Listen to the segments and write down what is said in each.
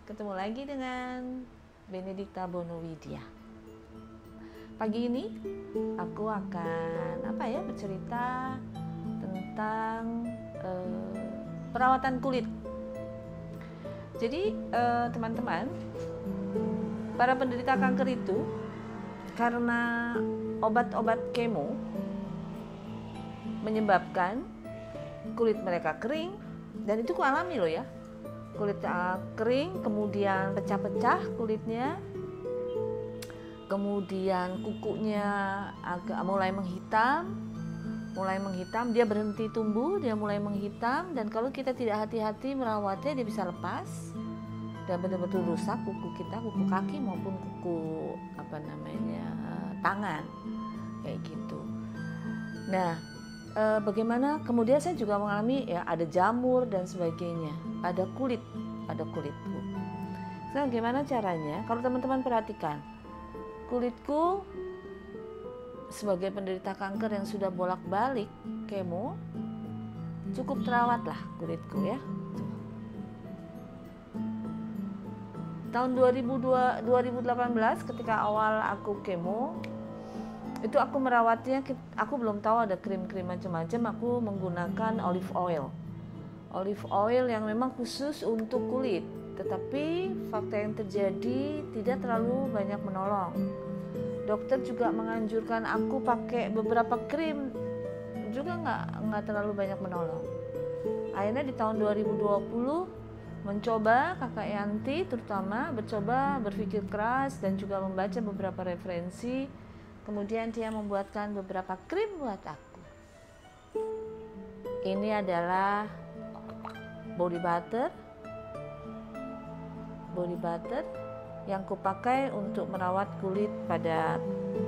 ketemu lagi dengan Benedikta Bonowidya. Pagi ini aku akan bercerita tentang perawatan kulit. Jadi teman-teman, para penderita kanker itu karena obat-obat kemo menyebabkan kulit mereka kering, dan itu ku alami loh ya. Kulit kering, kemudian pecah-pecah kulitnya, kemudian kukunya agak mulai menghitam, dia berhenti tumbuh, dia mulai menghitam, dan kalau kita tidak hati-hati merawatnya dia bisa lepas dan betul-betul rusak kuku kita, kuku kaki maupun kuku tangan kayak gitu. Nah, bagaimana kemudian saya juga mengalami ada jamur dan sebagainya pada kulitku. Nah, gimana caranya? Kalau teman-teman perhatikan, kulitku sebagai penderita kanker yang sudah bolak-balik kemo, cukup terawat lah kulitku ya. Tahun 2018 ketika awal aku kemo, itu aku merawatnya, aku belum tahu ada krim-krim macam-macam, aku menggunakan olive oil yang memang khusus untuk kulit. Tetapi fakta yang terjadi tidak terlalu banyak menolong. Dokter juga menganjurkan aku pakai beberapa krim, juga nggak terlalu banyak menolong. Akhirnya di tahun 2020 mencoba, Kakak Yanti terutama berpikir keras dan juga membaca beberapa referensi. Kemudian dia membuatkan beberapa krim buat aku. Ini adalah body butter yang kupakai untuk merawat kulit pada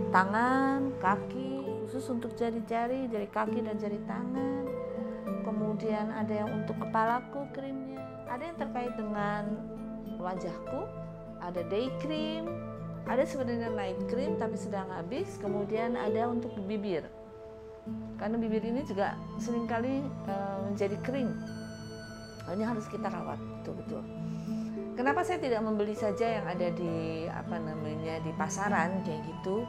tangan, kaki, khusus untuk jari-jari, jari kaki dan jari tangan. Kemudian ada yang untuk kepalaku krimnya, ada yang terkait dengan wajahku, ada day cream, ada sebenarnya night cream tapi sedang habis. Kemudian ada untuk bibir, karena bibir ini juga seringkali menjadi kering. Ini harus kita rawat betul-betul. Kenapa saya tidak membeli saja yang ada di di pasaran kayak gitu?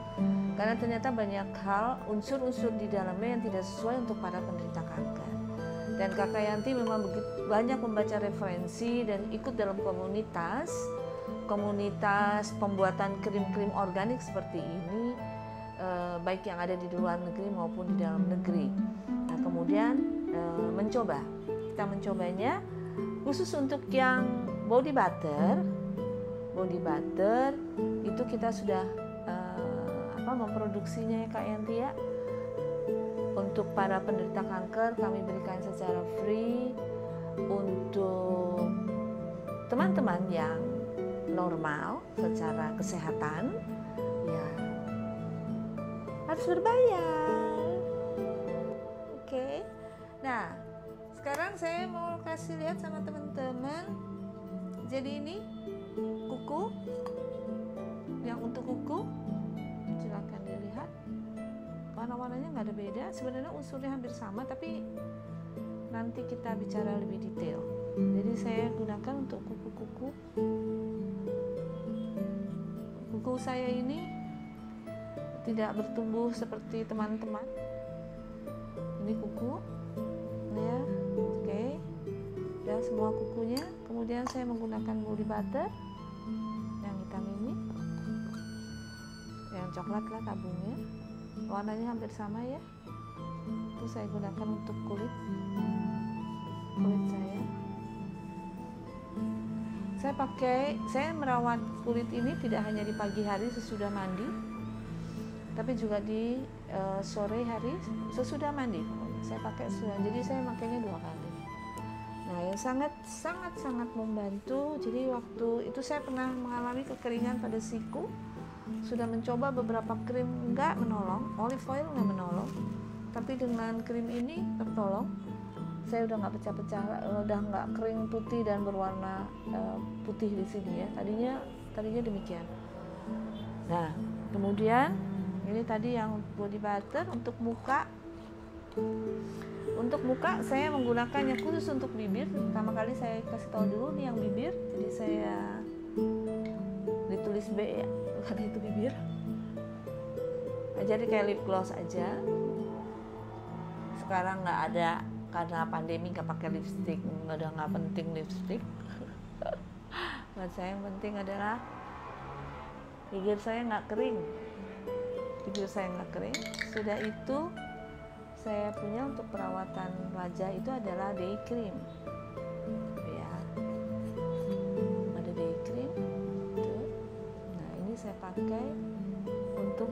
Karena ternyata banyak hal, unsur-unsur di dalamnya yang tidak sesuai untuk para penderita kanker. Dan Kakak Yanti memang banyak membaca referensi dan ikut dalam komunitas pembuatan krim-krim organik seperti ini, baik yang ada di luar negeri maupun di dalam negeri. Nah, kemudian kita mencobanya khusus untuk yang body butter itu kita sudah memproduksinya ya Kak Yanti ya. Untuk para penderita kanker kami berikan secara free. Untuk teman-teman yang normal secara kesehatan ya harus berbayar. Oke. Nah, sekarang saya mau kasih lihat sama teman-teman. Jadi ini kuku, yang untuk kuku silakan dilihat, warna-warnanya nggak ada beda, sebenarnya unsurnya hampir sama, tapi nanti kita bicara lebih detail. Jadi saya gunakan untuk kuku saya ini tidak bertumbuh seperti teman-teman. Ini kuku ya, oke. Dan semua kukunya. Kemudian saya menggunakan body butter yang hitam ini, yang coklat lah tabungnya, warnanya hampir sama ya. Itu saya gunakan untuk kulit saya. Saya merawat kulit ini tidak hanya di pagi hari sesudah mandi, tapi juga di sore hari sesudah mandi. Saya pakai jadi saya makainya 2 kali. Nah, yang sangat membantu. Jadi waktu itu saya pernah mengalami kekeringan pada siku, sudah mencoba beberapa krim, enggak menolong, olive oil enggak menolong, tapi dengan krim ini tertolong. Saya udah nggak pecah-pecah, udah nggak kering putih dan berwarna putih di sini ya. Tadinya demikian. Nah, kemudian ini tadi yang body butter untuk muka. Untuk muka saya menggunakannya khusus untuk bibir. Pertama kali saya kasih tahu dulu nih yang bibir. Jadi saya ditulis B ya, bukan itu bibir. Jadi kayak lip gloss aja. Sekarang nggak ada karena pandemi, nggak pakai lipstick, nggak penting lipstick. Buat saya yang penting adalah bibir saya nggak kering. Sudah itu saya punya untuk perawatan wajah itu adalah day cream ya, ada day cream tuh. Nah ini saya pakai untuk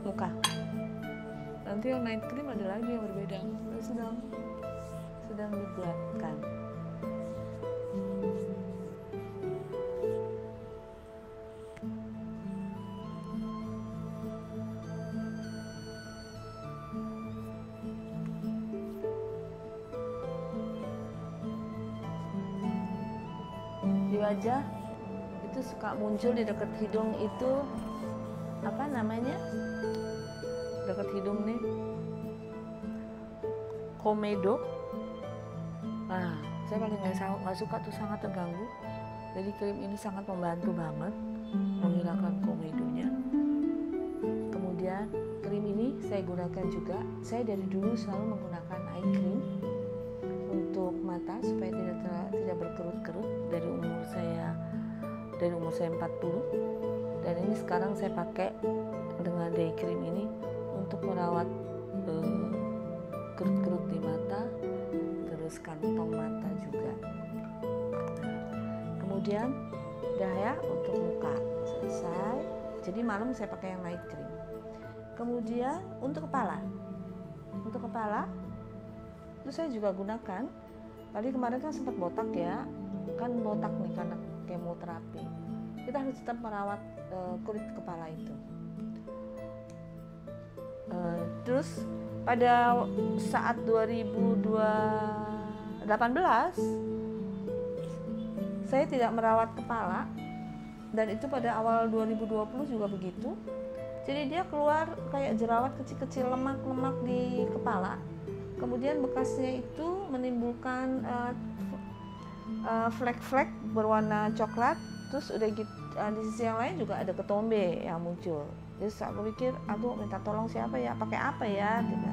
muka. Nanti yang night cream ada lagi yang berbeda, sedang dibuatkan. Di wajah itu suka muncul di dekat hidung itu apa namanya, dekat hidung nih, komedo. Nah saya paling nggak suka tuh, sangat terganggu. Jadi krim ini sangat membantu banget menghilangkan komedonya. Kemudian krim ini saya gunakan juga, saya dari dulu selalu menggunakan eye cream untuk mata supaya tidak berkerut-kerut dari umur saya 40, dan ini sekarang saya pakai dengan day cream ini untuk merawat kerut-kerut di mata, terus kantong mata juga. Kemudian udah ya untuk muka selesai. Jadi malam saya pakai yang night cream. Kemudian untuk kepala itu saya juga gunakan. Tadi kemarin kan sempat botak ya, kan botak nih karena kemoterapi. Kita harus tetap merawat kulit kepala itu. Terus pada saat 2018 saya tidak merawat kepala, dan itu pada awal 2020 juga begitu. Jadi dia keluar kayak jerawat kecil-kecil, lemak-lemak di kepala. Kemudian bekasnya itu menimbulkan flek-flek berwarna coklat. Terus udah gitu di sisi yang lain juga ada ketombe yang muncul. Terus aku pikir, aku minta tolong siapa ya, pakai apa ya gitu.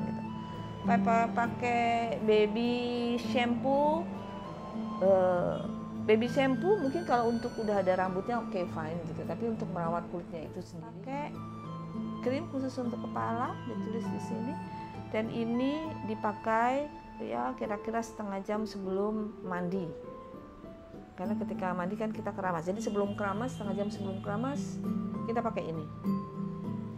Pakai baby shampoo. Baby shampoo mungkin kalau untuk udah ada rambutnya oke, fine gitu. Tapi untuk merawat kulitnya itu sendiri, pakai krim khusus untuk kepala, ditulis di sini. Dan ini dipakai ya kira-kira setengah jam sebelum mandi. Karena ketika mandi kan kita keramas. Jadi sebelum keramas, setengah jam sebelum keramas kita pakai ini.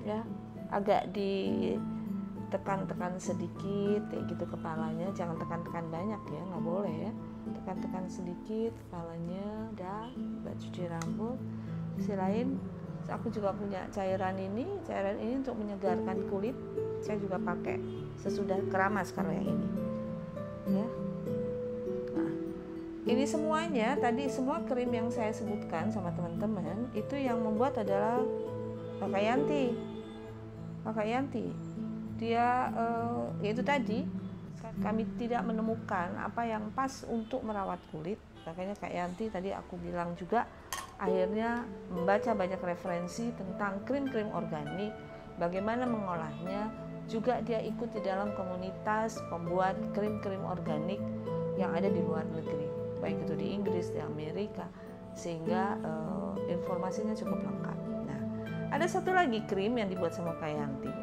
Ya, agak ditekan-tekan sedikit kayak gitu kepalanya. Jangan tekan-tekan banyak ya, nggak boleh ya. Tekan-tekan sedikit kepalanya, udah buat cuci rambut. Sisi lain, aku juga punya cairan ini untuk menyegarkan kulit. Saya juga pakai sesudah keramas kalau yang ini ya. Nah, ini semuanya tadi, semua krim yang saya sebutkan sama teman-teman itu yang membuat adalah Kakak Yanti. Dia yaitu tadi kami tidak menemukan apa yang pas untuk merawat kulit. Makanya Kak Yanti tadi aku bilang juga akhirnya membaca banyak referensi tentang krim-krim organik, bagaimana mengolahnya. Juga dia ikut di dalam komunitas pembuat krim-krim organik yang ada di luar negeri, baik itu di Inggris, di Amerika, sehingga informasinya cukup lengkap. Nah, ada satu lagi krim yang dibuat sama Kak Yanti.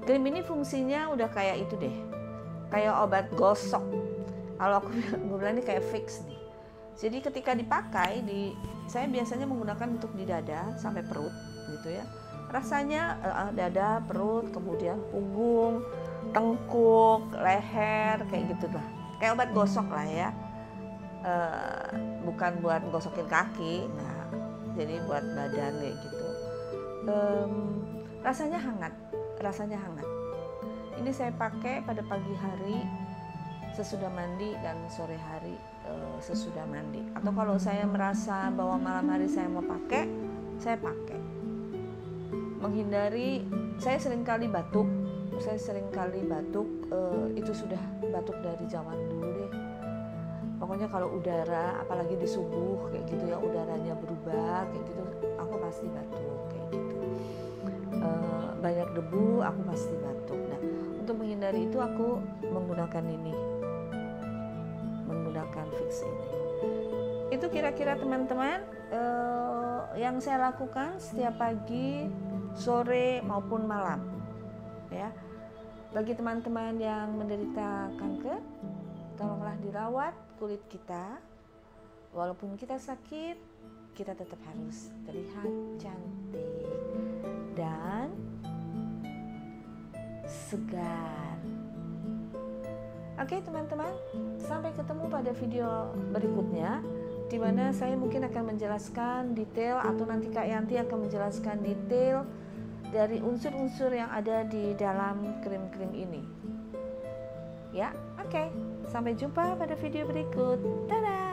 Krim ini fungsinya udah kayak itu deh, kayak obat gosok. Kalau aku bilang ini kayak fix nih. Jadi ketika dipakai, saya biasanya menggunakan untuk di dada sampai perut gitu ya. Rasanya dada, perut, kemudian punggung, tengkuk, leher, kayak gitu lah. Kayak obat gosok lah ya. Bukan buat gosokin kaki, nah, jadi buat badan kayak gitu. Rasanya hangat. Ini saya pakai pada pagi hari sesudah mandi dan sore hari sesudah mandi. Atau kalau saya merasa bahwa malam hari saya mau pakai, saya pakai. Menghindari, saya seringkali batuk saya sering kali batuk, itu sudah batuk dari zaman dulu deh. Pokoknya kalau udara, apalagi di subuh kayak gitu ya, udaranya berubah kayak gitu, aku pasti batuk kayak gitu. Banyak debu, aku pasti batuk. Nah, untuk menghindari itu aku menggunakan Vicks ini. Itu kira-kira teman-teman yang saya lakukan setiap pagi, sore maupun malam. Ya, bagi teman-teman yang menderita kanker, tolonglah dirawat kulit kita. Walaupun kita sakit, kita tetap harus terlihat cantik dan segar. Oke teman-teman, sampai ketemu pada video berikutnya, di mana saya mungkin akan menjelaskan detail, atau nanti Kak Yanti akan menjelaskan detail dari unsur-unsur yang ada di dalam krim-krim ini. Ya, oke. Sampai jumpa pada video berikut. Dadah!